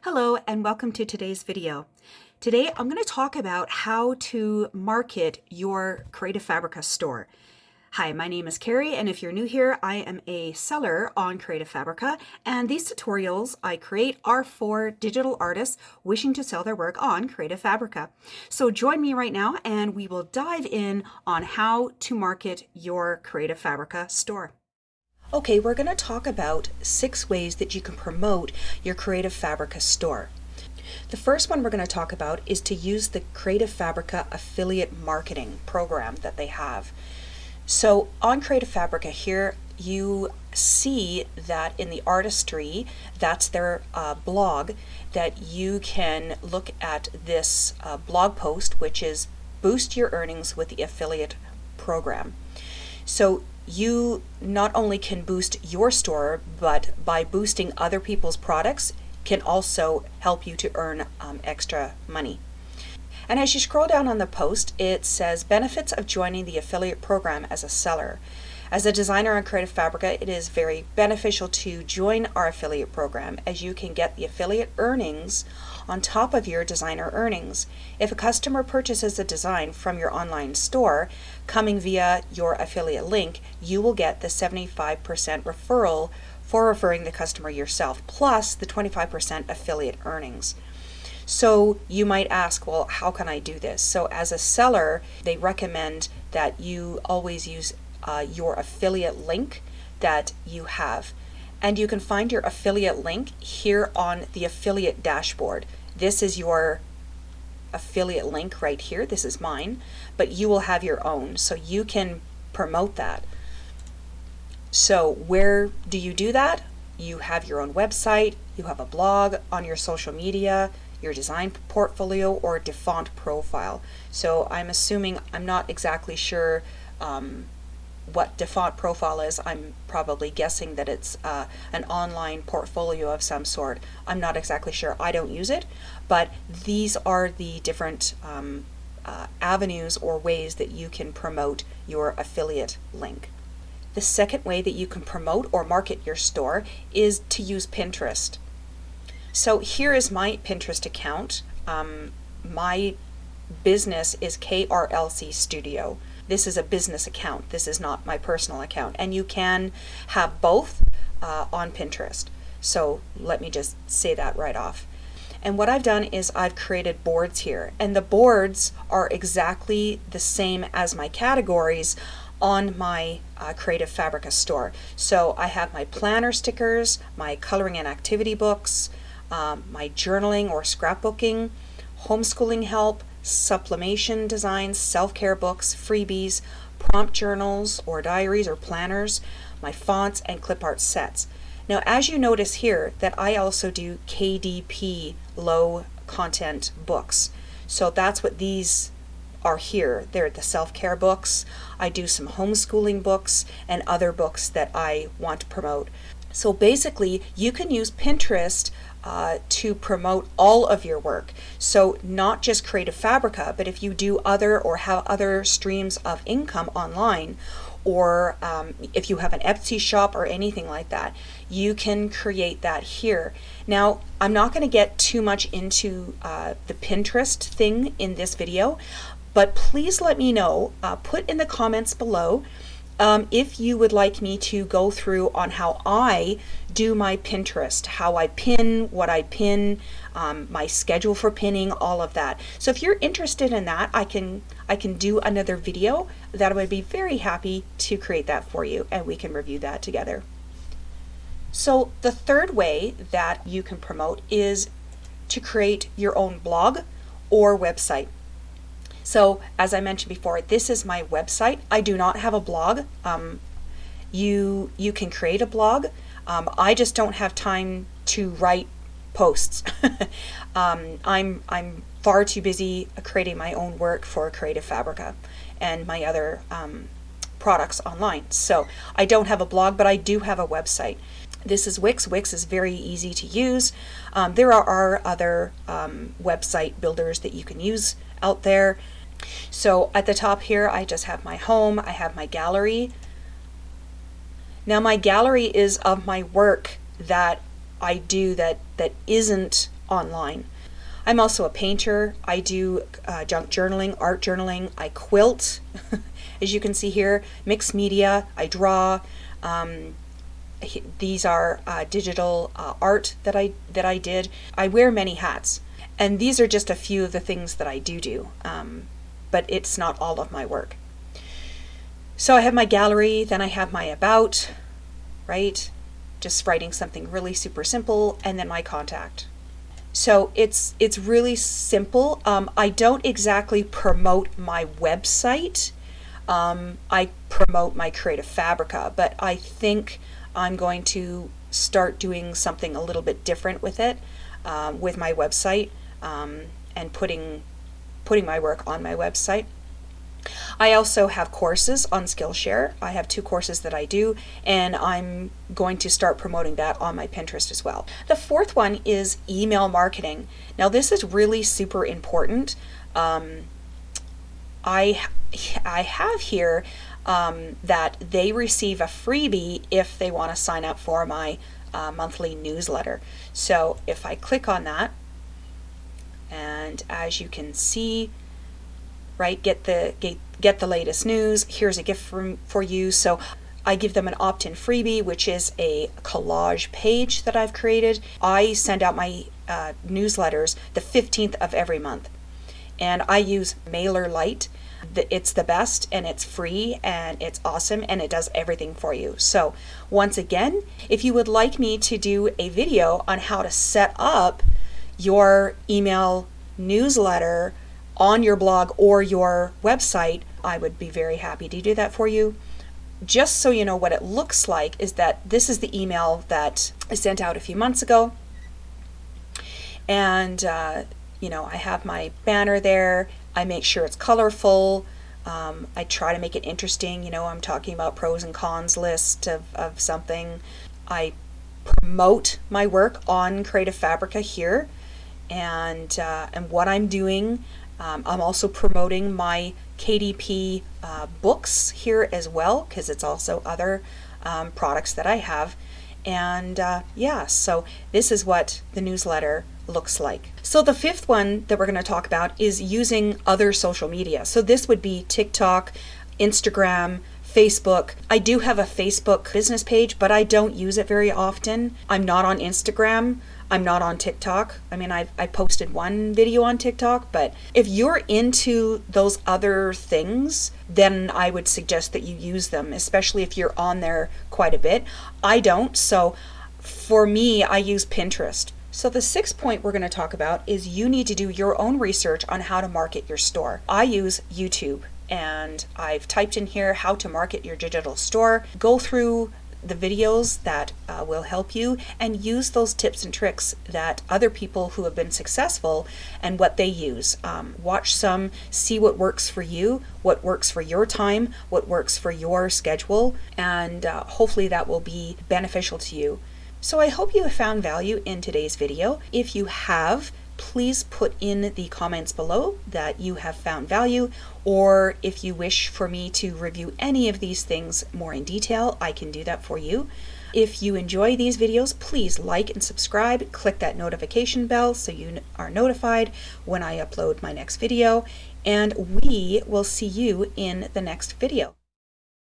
Hello and welcome to today's video. Today I'm going to talk about how to market your Creative Fabrica store. Hi, my name is Carrie, and if you're new here, I am a seller on Creative Fabrica, and these tutorials I create are for digital artists wishing to sell their work on Creative Fabrica. So join me right now and we will dive in on how to market your Creative Fabrica store. Okay, we're going to talk about 6 ways that you can promote your Creative Fabrica store. The first one we're going to talk about is to use the Creative Fabrica affiliate marketing program that they have. So on Creative Fabrica here, you see that in the artistry, that's their blog, that you can look at this blog post, which is Boost Your Earnings with the Affiliate Program. So you not only can boost your store, but by boosting other people's products can also help you to earn extra money. And as you scroll down on the post, it says benefits of joining the affiliate program as a seller. As a designer on Creative Fabrica, it is very beneficial to join our affiliate program, as you can get the affiliate earnings on top of your designer earnings. If a customer purchases a design from your online store coming via your affiliate link, you will get the 75% referral for referring the customer yourself, plus the 25% affiliate earnings. So you might ask, well, how can I do this? So as a seller, they recommend that you always use your affiliate link that you have. And you can find your affiliate link here on the affiliate dashboard. This is your affiliate link right here. This is mine, but you will have your own, so you can promote that. So where do you do that? You have your own website, you have a blog, on your social media, your design portfolio, or DaFont profile. So I'm assuming, I'm not exactly sure what DaFont profile is. I'm probably guessing that it's an online portfolio of some sort. I'm not exactly sure. I don't use it, but these are the different avenues or ways that you can promote your affiliate link. The second way that you can promote or market your store is to use Pinterest. So here is my Pinterest account. My business is KRLC Studio. This is a business account. This is not my personal account. And you can have both on Pinterest. So let me just say that right off. And what I've done is I've created boards here. And the boards are exactly the same as my categories on my Creative Fabrica store. So I have my planner stickers, my coloring and activity books, my journaling or scrapbooking, homeschooling help, supplementation designs, self-care books, freebies, prompt journals or diaries or planners, my fonts, and clip art sets. Now, as you notice here, that I also do KDP low content books. So that's what these are here. They're the self-care books. I do some homeschooling books and other books that I want to promote. So basically, you can use Pinterest to promote all of your work. So not just Creative Fabrica, but if you do other or have other streams of income online, or if you have an Etsy shop or anything like that, you can create that here. Now, I'm not going to get too much into the Pinterest thing in this video, but please let me know, put in the comments below if you would like me to go through on how I do my Pinterest, how I pin, what I pin, my schedule for pinning, all of that. So if you're interested in that, I can do another video that I would be very happy to create that for you, and we can review that together. So the third way that you can promote is to create your own blog or website. So as I mentioned before, this is my website. I do not have a blog. You can create a blog. I just don't have time to write posts. I'm far too busy creating my own work for Creative Fabrica and my other products online. So I don't have a blog, but I do have a website. This is Wix. Wix is very easy to use. There are other website builders that you can use out there. So at the top here, I just have my home. I have my gallery. Now my gallery is of my work that I do that isn't online. I'm also a painter. I do junk journaling, art journaling. I quilt, as you can see here, mixed media. I draw. These are digital art that I did. I wear many hats, and these are just a few of the things that I do. But it's not all of my work. So I have my gallery, then I have my about, right? Just writing something really super simple, and then my contact. So it's really simple. I don't exactly promote my website. I promote my Creative Fabrica, but I think I'm going to start doing something a little bit different with it, with my website, and putting my work on my website. I also have courses on Skillshare. I have 2 courses that I do, and I'm going to start promoting that on my Pinterest as well. The 4th one is email marketing. Now this is really super important. I have here that they receive a freebie if they want to sign up for my monthly newsletter. So if I click on that, and as you can see, right, get the latest news, here's a gift for you. So I give them an opt-in freebie, which is a collage page that I've created. I send out my newsletters the 15th of every month, and I use MailerLite. It's the best, and it's free, and it's awesome, and it does everything for you. So once again, if you would like me to do a video on how to set up your email newsletter on your blog or your website, I would be very happy to do that for you. Just so you know what it looks like, is that this is the email that I sent out a few months ago. And, I have my banner there. I make sure it's colorful. I try to make it interesting. I'm talking about pros and cons list of something. I promote my work on Creative Fabrica here, and what I'm doing. I'm also promoting my KDP books here as well, because it's also other products that I have. And so this is what the newsletter looks like. So the 5th one that we're going to talk about is using other social media. So this would be TikTok, Instagram, Facebook. I do have a Facebook business page, but I don't use it very often. I'm not on Instagram. I'm not on TikTok. I mean, I posted one video on TikTok, but if you're into those other things, then I would suggest that you use them, especially if you're on there quite a bit. I don't, so for me, I use Pinterest. So the 6th point we're going to talk about is you need to do your own research on how to market your store. I use YouTube, and I've typed in here how to market your digital store. Go through the videos that will help you, and use those tips and tricks that other people who have been successful and what they use. Watch some, see what works for you, what works for your time, what works for your schedule, and hopefully that will be beneficial to you. So I hope you have found value in today's video. If you have, please put in the comments below that you have found value, or if you wish for me to review any of these things more in detail, I can do that for you. If you enjoy these videos, please like and subscribe, click that notification bell so you are notified when I upload my next video, and we will see you in the next video.